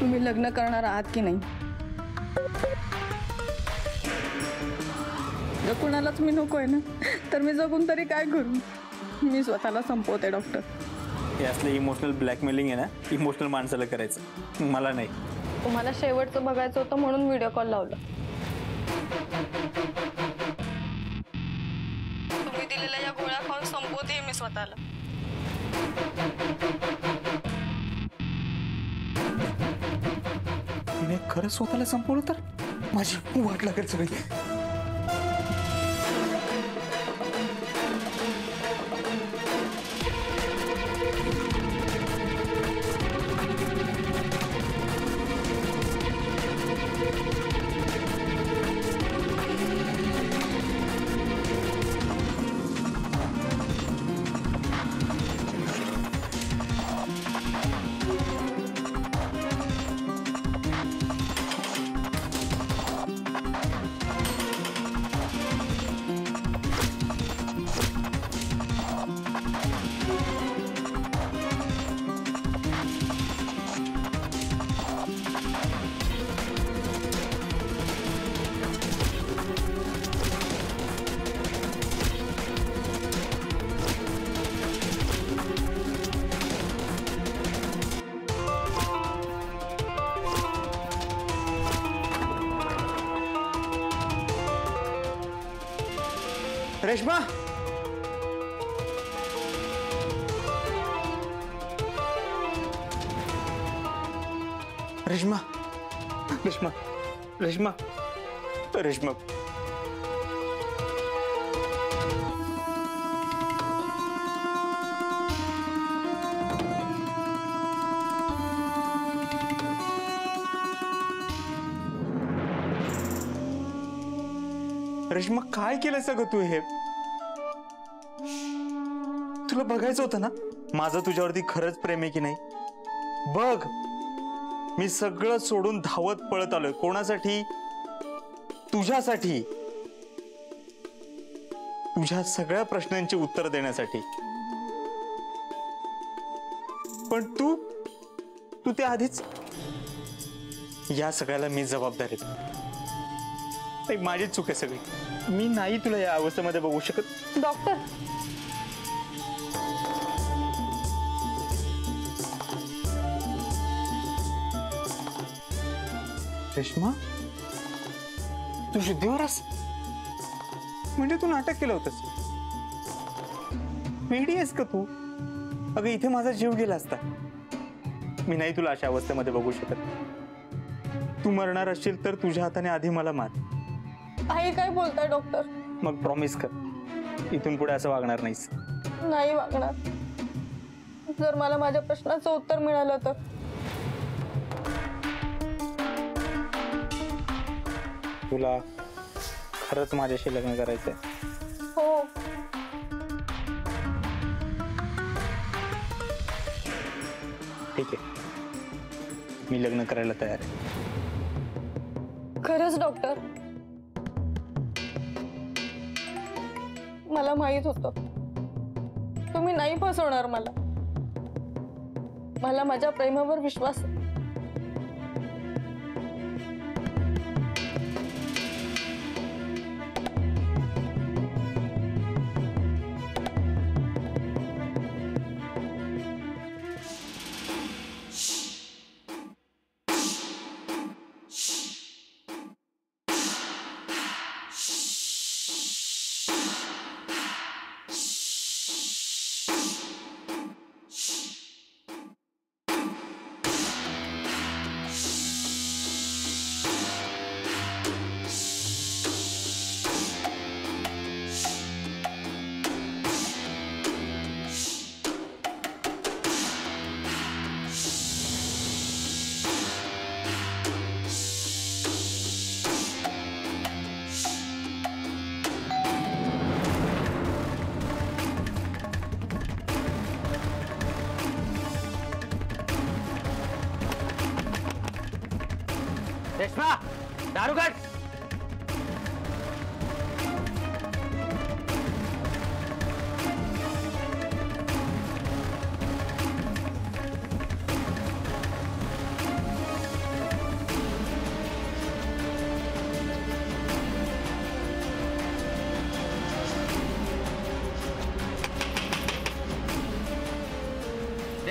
तुम्ही लग्न करणार आहात की नाही? जर कुणालाच मी नकोय ना, तर मी जगून तरी काय करू? मी स्वतःला संपवते डॉक्टर. हे असलं इमोशनल ब्लॅकमेलिंग आहे ना, इमोशनल माणसाला करायचं, मला नाही. तुम्हाला शेवटचं बघायचं होतं म्हणून व्हिडिओ कॉल लावला. तुम्ही दिलेल्या या गोळ्या खाऊन संपवते मी स्वतःला. तिने खरंच स्वतःला संपवलं तर माझी वाट लागेल सगळी. रेश्मा, रेश्मा, रेश्मा, रेश्मा, रेश्मा. रेश्मा, काय केलं सगळं तू? हे तुला बघायचं होतं ना, माझं तुझ्यावरती खरंच प्रेम आहे की नाही. बघ, मी सगळं सोडून धावत पळत आलोय. कोणासाठी? तुझ्यासाठी, तुझ्या सगळ्या प्रश्नांची उत्तर देण्यासाठी. पण तू ते आधीच. या सगळ्याला मी जबाबदार आहे. माझीच चूक आहे सगळी. मी नाही तुला या अवस्थेमध्ये बघू शकत. डॉक्टर, रेश्मा, तू शुद्धीवर आहेस? म्हणजे तू नाटक केलं होतंस? वेडी आहेस का तू? अगं, इथे माझा जीव गेला असता. मी नाही तुला अशा अवस्थेमध्ये बघू शकत. तू मरणार असशील तर तुझ्या हाताने आधी मला मार. आई काय बोलताय डॉक्टर? मग प्रॉमिस कर, इथून पुढे असं वागणार नाहीस. नाही वागणार. जर मला माझ्या प्रश्नाचं उत्तर मिळालं तर. तुला खरंच माझ्याशी लग्न करायचंय? हो. ठीक आहे, मी लग्न करायला तयार आहे. खरंच डॉक्टर? मला माहित होतं तुम्ही नाही फसवणार मला. मला माझ्या प्रेमावर विश्वास आहे.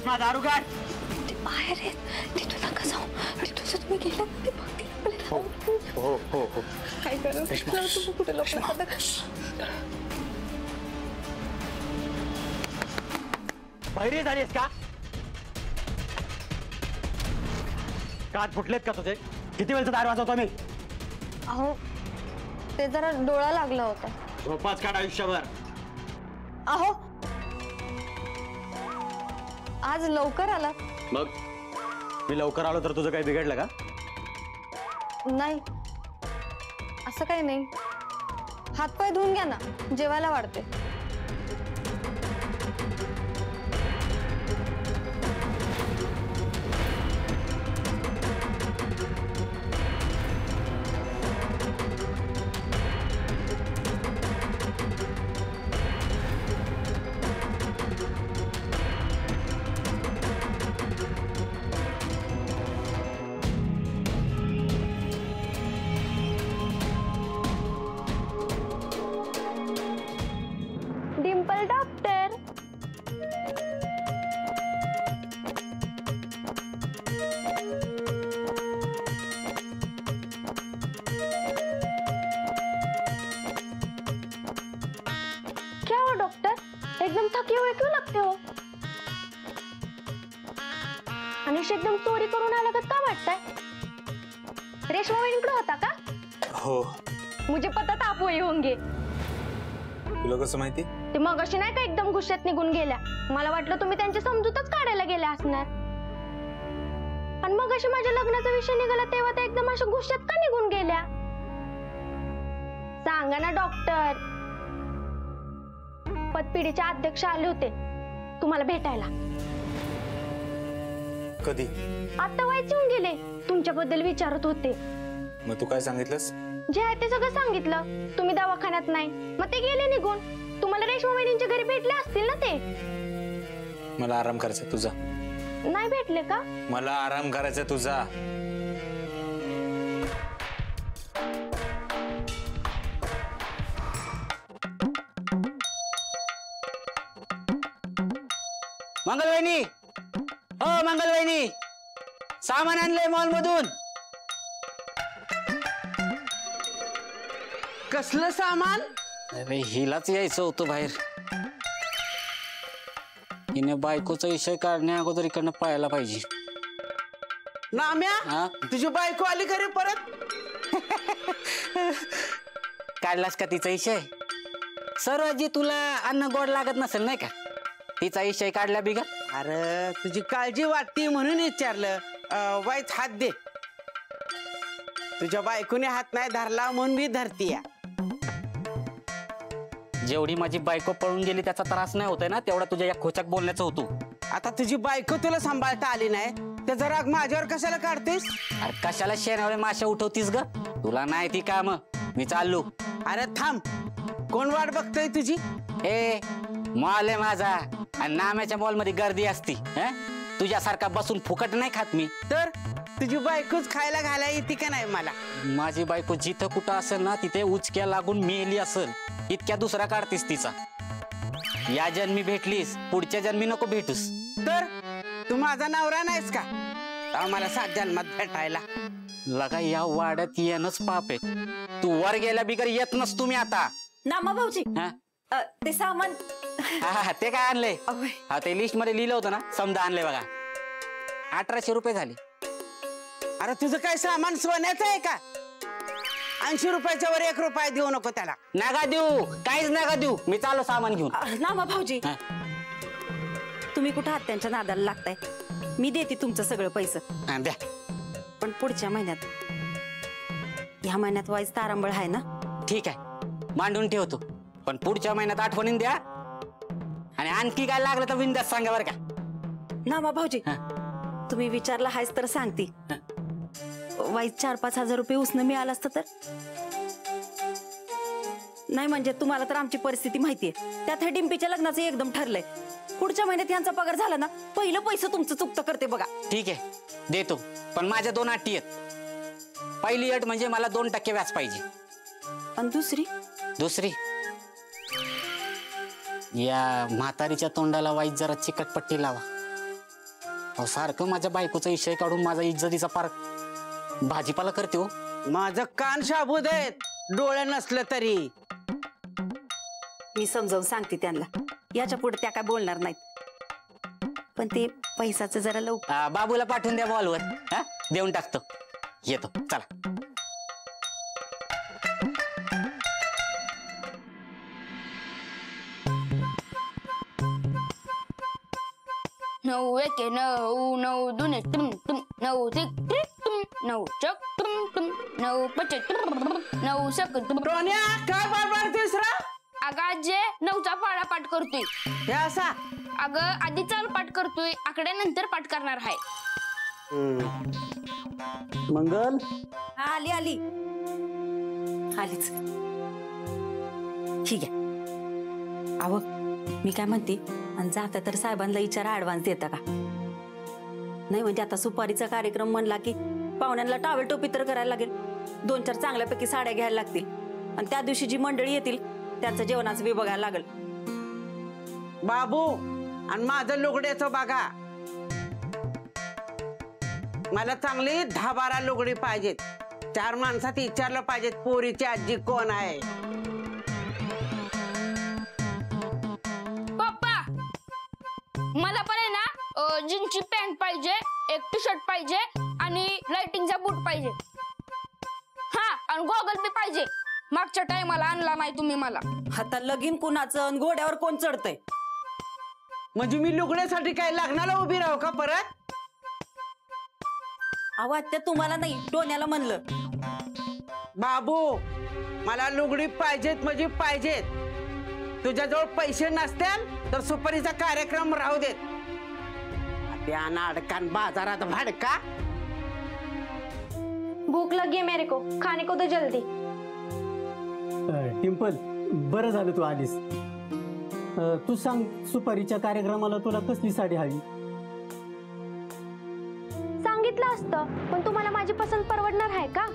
रेश्मा दारू काढ. ते बाहेर आहेत, तिथून नका जाऊ. तिथून जर तुम्ही गेलात ते बघतील आपल्याला. हो हो हो. काय करू तुम्ही कुठे लोक बहिरी झालीस का? कान फुटलेत का तुझे? किती वेळचा दार वाजवतो मी? अहो ते जरा डोळा लागला होता. झोपाच काढ आयुष्यभर. अहो आज लवकर आला. मग मी लवकर आलो तर तुझं काही बिघडलं का? नाही असं काही नाही. हातपाय धुवून घ्या ना, जेवायला वाढते. डिंपल डॉक्टर. क्या हो डॉक्टर, एकदम थके हुए क्यों लगते हो? अनिश एकदम चोरी करून आला का वाटतंय? रेशमा वहिनीकडे होता का? हो. मुझे पता था आप वही होंगे. तुला कसं माहिती? ते मगाशी नाही का एकदम गुस्स्यात निघून गेल्या. मला वाटलं तुम्ही त्यांची समजूतच काढायला गेल्या असणार. आणि मगाशी माझ्या लग्नाचा विषय निघाला तेव्हा त्या एकदम अशा गुस्स्यात का निघून गेल्या? सांगा ना डॉक्टर. पतपिढीचे अध्यक्ष आले होते तुम्हाला भेटायला. कधी? आता व्हायचे येऊन गेले, तुमच्याबद्दल विचारत होते. मग तू काय सांगितलंस? जे आहे ते सगळं सांगितलं. तुम्ही दवाखान्यात नाही, मग ते गेले निघून. तुम्हाला रेशमा वहिनींच्या घरी भेटले असतील ना ते? मला आराम करायचा तुझा. नाही भेटले का? मला आराम करायचा तुझा. मंगलवहिनी, हो मंगलवहिनी, सामान आणलंय मॉल मधून. कसलं सामान? अरे हिलाच यायचं होतं बाहेर. हिने बायकोचा विषय काढण्या अगोदर इकडनं पळायला पाहिजे. नाम्या, हा? तुझी बायको आली घरी परत? काढलास का तिचा विषय? सर्व जी तुला अन्न गोड लागत नसेल नाही का, तिचा विषय काढला बिगा. अरे तुझी काळजी वाटते म्हणून विचारलं. वाईट हात दे. तुझ्या बायकोने हात नाही धरला म्हणून मी धरतीया. जेवढी माझी बायको पळून गेली त्याचा त्रास नाही होतोय ना, तेवढा तुझ्या या खोचक बोलण्याचं होतो. आता तुझी बायको तुला सांभाळता आली नाही, त्याचा राग माझ्यावर कशाला काढतेस? अरे कशाला शेणावर माशा उठवतीस ग? तुला नाही ती काम. मी चाललो. अरे थांब, कोण वाट बघतोय तुझी? ए मॉल आहे माझा आणि नाम्याच्या मॉल मध्ये गर्दी असती. तुझ्यासारखा बसून फुकट नाही खात मी. तर तुझी बायकोच खायला घालायला येते का नाही मला? माझी बायको जिथं कुठं असेल ना तिथे उचक्या लागून मेली असेल इतक्या दुसरा काढतीस तिचा. या जन्मी भेटलीस, पुढच्या जन्मी नको भेटूस. तर तू माझा नवरा नाहीस का आम्हाला 7 जन्मात भेटायला? लगा या वाड्यात येणंच पाप आहे. तू वर गेल्या बिगर येत नस तुम्ही आता. नामा भाऊजी, हा? ते सामान हा, ते काय आणलंय? हा ते लिस्ट मध्ये लिहिलं होतं ना, समजा आणलंय बघा. 1800 रुपये झाले. अरे तुझं काय सामान सोन्याचं आहे का? 80 रुपयाच्या वर 1 रुपया देऊ नको त्याला. नका देऊ, काहीच नका देऊ. मी चाललो सामान घेऊन. नामा भाऊजी, हा. तुम्ही कुठं आहात त्यांच्या नादाला लागताय? मी देते तुमचं सगळं पैसे, हा, द्या. पण पुढच्या महिन्यात. ह्या महिन्यात वाईज तारांबळ आहे ना? ठीक आहे, मांडून ठेवतो. पण पुढच्या महिन्यात आठवणीन द्या. आणि आणखी काय लागलं तर बिंदास सांगा बरं का. नामा भाऊजी, हा. तुम्ही विचारला हायच तर सांगते. वाईज 4-5 हजार रुपये उसनं मिळालं असतं तर. नाही म्हणजे तुम्हाला तर आमची परिस्थिती माहितीये. त्यात हे डिंपीच्या लग्नाचं एकदम ठरलंय. पुढच्या महिन्यात यांचा पगार झाला ना, पहिलं पैसे तुमचं चुकतं करते बघा. ठीक आहे, देतो. पण माझ्या 2 अटी आहेत. पहिली अट म्हणजे मला 2% व्याज पाहिजे. आणि दुसरी, या म्हातारीच्या तोंडाला वाईट जरा चिकटपट्टी लावा. अहो सारखं माझ्या बायकोचा विषय काढून माझा इज्जतीचा पार भाजीपाला करते हो. माझं कान शाबूत आहेत, डोळे नसलं तरी. मी समजावून सांगते त्यांना, याच्या पुढे त्या काय बोलणार नाहीत. पण ते पैशाचं जरा लवकर. बाबूला पाठवून द्या बॉलवर. हा देऊन टाकतो. येतो चला. नऊ एके नऊ, नऊ दुने टुम टुम, नऊ तिक ट्रिक टुम, नऊ चक टुम टुम, नऊ पचे टुम, नऊ सक टुम. टोन्या काय बडबडतोयस रा? अगं आजे नऊचा पाडा पाठ करतोय. हे असा अगं आधी चाल पाठ करतोय, आकड्यानंतर पाठ करणार आहे. मंगल हा, आली आली आलीच. ठीक आहे. अहो मी काय म्हणते, आणि जाता तर साहेबांना विचारा ऍडव्हान्स देता का नाही. म्हणजे आता सुपारीचा कार्यक्रम म्हणला की पाहुण्यांना टावेल टोपी तर करायला लागेल, 2-4 चांगल्यापैकी साड्या घ्यायला लागतील, आणि त्या दिवशी जी मंडळी येतील त्यांचं जेवणाचं बी बघायला लागेल. बाबू आणि माझं लुगड्याचं बघा. मला चांगली 10-12 लुगडी पाहिजेत. 4 माणसात विचारलं पाहिजेत पोरीची आजी कोण आहे. पप्पा मला पण आहे ना जीन्सची पॅन्ट पाहिजे, एक टी शर्ट पाहिजे आणि लाइटिंगचा बूट पाहिजे. हा आणि गॉगल बी पाहिजे. मागच्या टायमाला आणला नाही तुम्ही मला. आता लगीन कुणाचं आणि घोड्यावर कोण चढतंय. म्हणजे मी लुगड्यासाठी काय लग्नाला उभी राहू का परत? अहो आत्या तुम्हाला नाही, टोन्याला म्हणलं. बाबू मला लुगडी पाहिजेत म्हणजे पाहिजेत. तुझ्याजवळ पैसे नसतील तर सुपारीचा कार्यक्रम राहू देत. त्या नाडकान बाजारात भाडका. भूख लगी है मेरे को, खाने को दो जल्दी. टिम्पल, बरं झालं तू आलीस. तू सांग, सुपारीच्या कार्यक्रमाला तुला कसली साडी हवी? सांगितलं असतं, पण तुम्हाला माझी पसंत परवडणार आहे का?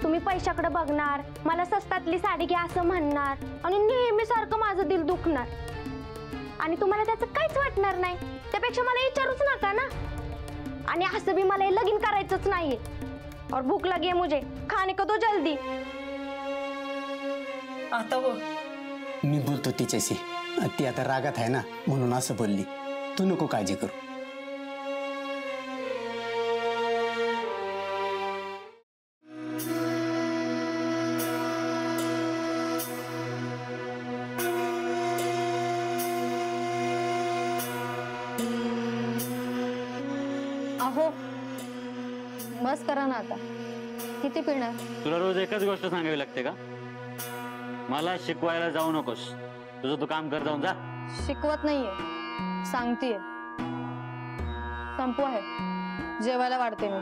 तुम्ही पैशाकडे बघणार, मला स्वस्तातली साडी घ्या असं म्हणणार, आणि नेहमी सारखं माझं दिल दुखणार, आणि तुम्हाला त्याचं काहीच वाटणार नाही. त्यापेक्षा मला विचारूच नका ना. आणि असं बी मला हे लगीन करायचंच नाहीये. और भूख लगी है मुझे, खाने को दो जल्दी. आता हो मी बोलतो तिच्याशी, ती आता रागात आहे ना म्हणून असं बोलली. तू नको काळजी करू. अहो बस करा ना आता. किती पिणार? तुला रोज एकच गोष्ट सांगावी लागते का? मला शिकवायला जाऊ नकोस. तुझं तू काम कर, जाऊन जा. शिकवत नाहीये, सांगतीये. संपू आहे, जेवायला वाढते मी.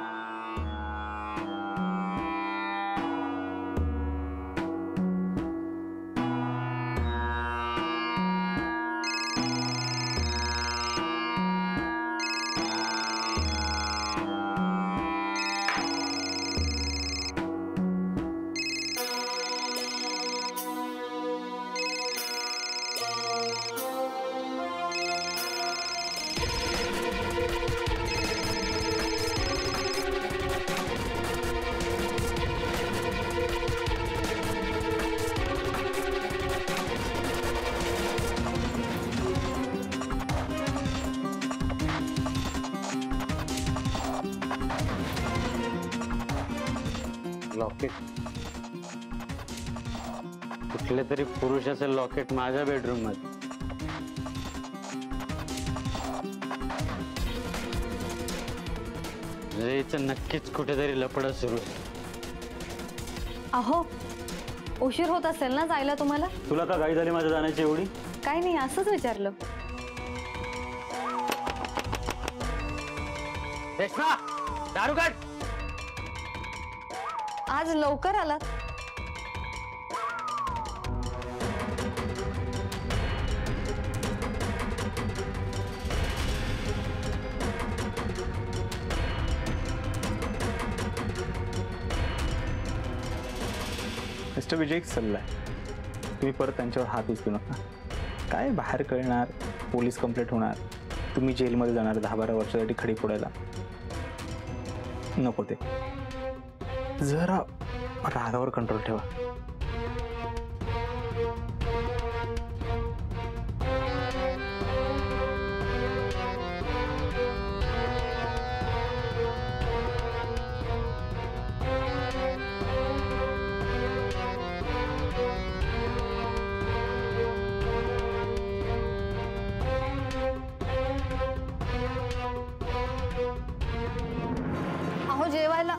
लॉकेट, कुठले तरी पुरुषाचे लॉकेट माझ्या बेडरूम मध्ये. नक्कीच कुठेतरी लफडं सुरू. अहो उशीर होत असेल ना जायला तुम्हाला? तुला का घाई झाली माझ्या जाण्याची एवढी? काही नाही, असंच विचारलं. रेश्मा, दारू काढ. आज लवकर आलात. मिस्टर विजय, एक सल्ला आहे. तुम्ही परत त्यांच्यावर हात उचलू नका. काय बाहेर कळणार, पोलीस कंप्लेंट होणार, तुम्ही जेलमध्ये जाणार 10-12 वर्षासाठी खडी फोडायला. नको ते. जरा रागावर कंट्रोल ठेवा. अहो जेवायला.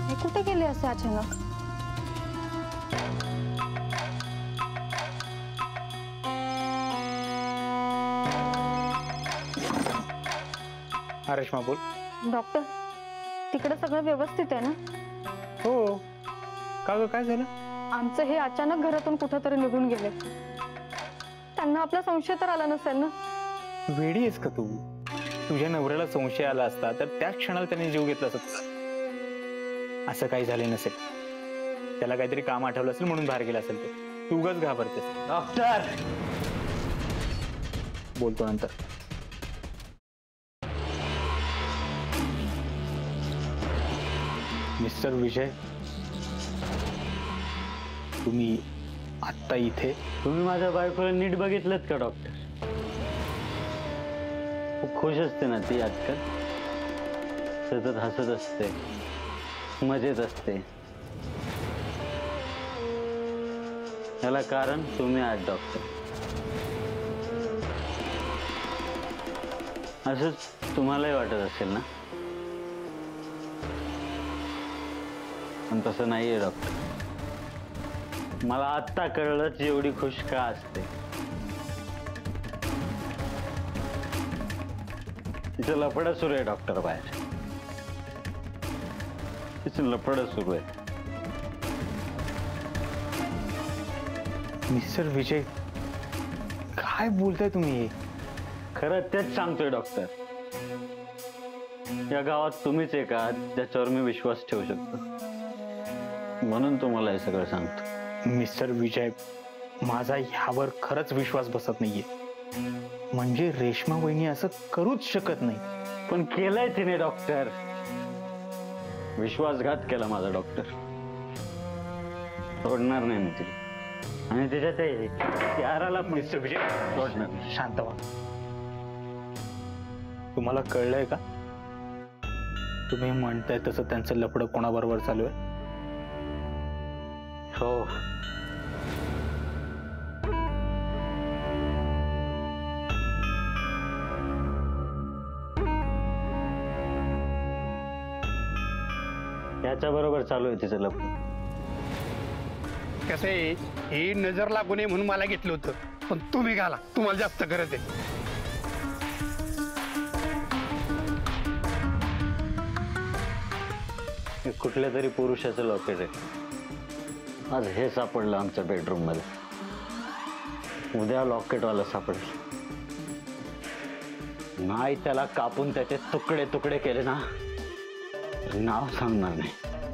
हे कुठे गेले असे अचानक? हा रेश्मा बोल. डॉक्टर, तिकडे सगळं व्यवस्थित आहे ना? हो. का ग, काय झालं? आमचं हे अचानक घरातून कुठंतरी निघून गेले. त्यांना आपला संशय तर आला नसेल ना? वेडी आहेस का तू? तुझ्या नवऱ्याला संशय आला असता तर त्याच क्षणाला त्याने जीव घेतला असता. असं काही झालं नसेल. त्याला काहीतरी काम आठवलं असेल म्हणून बाहेर गेला असेल. तू उगाच घाबरतेस. डॉक्टर, बोलतो नंतर. मिस्टर विजय, तुम्ही आत्ता इथे? तुम्ही माझ्या बायकोला नीट बघितलं का डॉक्टर? खूप खुश असते ना ती आजकाल. सतत हसत असते, मजेत असते. याला कारण तुम्ही आहात डॉक्टर. असंच तुम्हालाही वाटत असेल ना? पण तसं नाहीये डॉक्टर. मला आत्ता कळलंच एवढी खुश का असते. तिचं लफडं सुरू आहे डॉक्टर बाहेर. तिचं लफडं सुरू आहे. मिस्टर विजय, काय बोलताय तुम्ही? खरं तेच सांगतोय डॉक्टर. या गावात तुम्हीच एक आहात ज्याच्यावर मी विश्वास ठेवू शकतो. म्हणून तुम्हाला हे सगळं सांगतो. मिस्टर विजय, माझा ह्यावर खरंच विश्वास बसत नाहीये. म्हणजे रेश्मा वहिनी असं करूच शकत नाही. पण केलंय तिने डॉक्टर. विश्वासघात केला माझा डॉक्टर. सोडणार नाही मी तिला. आणि त्याच्यात याराला मिस्टर विजय, सोडणार नाही. शांत व्हा. तुम्हाला कळलंय का? तुम्ही म्हणताय तसं त्यांचं लफडं कोणाबरोबर चालू आहे? हो. याच्या बरोबर चालू आहे तिचं लफडं. कसं आहे, ही नजर लागू नये म्हणून मला घेतलं होतं. पण तुम्ही घाला, तुम्हाला जास्त गरज आहे. हे कुठल्या तरी पुरुषाचं लॉकेट आहे. आज हे सापडलं आमच्या बेडरूम मध्ये. उद्या लॉकेटवाला सापडेल. नाही त्याला कापून त्याचे तुकडे तुकडे केले ना, नाव सांगणार नाही.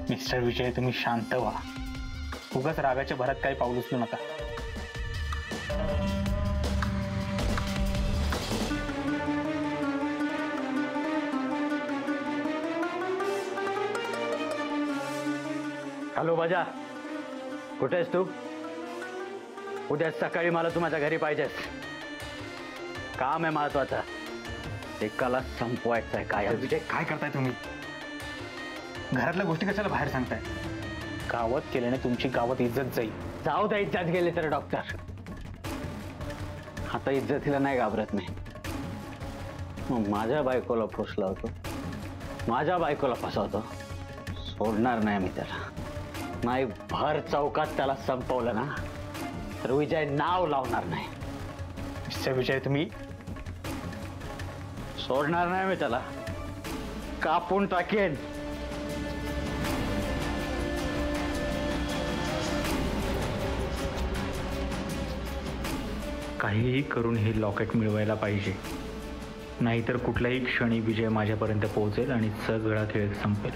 मिस्टर विजय, तुम्ही शांत व्हा. उगाच रागाच्या भरात काही पाऊल उचलू नका. हॅलो बाजा, कुठे आहेस तू? उद्या सकाळी मला तू माझ्या घरी पाहिजेस. काम आहे महत्वाचं. एकाला संपवायचं आहे. काय विजय, काय करताय तुम्ही? घरातल्या गोष्टी कशाला बाहेर सांगताय? गावात केल्याने तुमची गावात इज्जत जाईल. जाऊ द्या इज्जत गेले तर डॉक्टर. आता इज्जतीला नाही घाबरत नाही. मग माझ्या बायकोला फसला होतो, माझ्या बायकोला फसवतो. सोडणार नाही मी त्याला. नाही भर चौकात त्याला संपवलं ना तर विजय नाव लावणार नाही. मिस्टर विजय, तुम्ही सोडणार नाही मी त्याला. कापून टाकेन. काहीही करून हे लॉकेट मिळवायला पाहिजे. नाहीतर कुठल्याही क्षणी विजय माझ्यापर्यंत पोहोचेल आणि सगळा खेळ संपेल.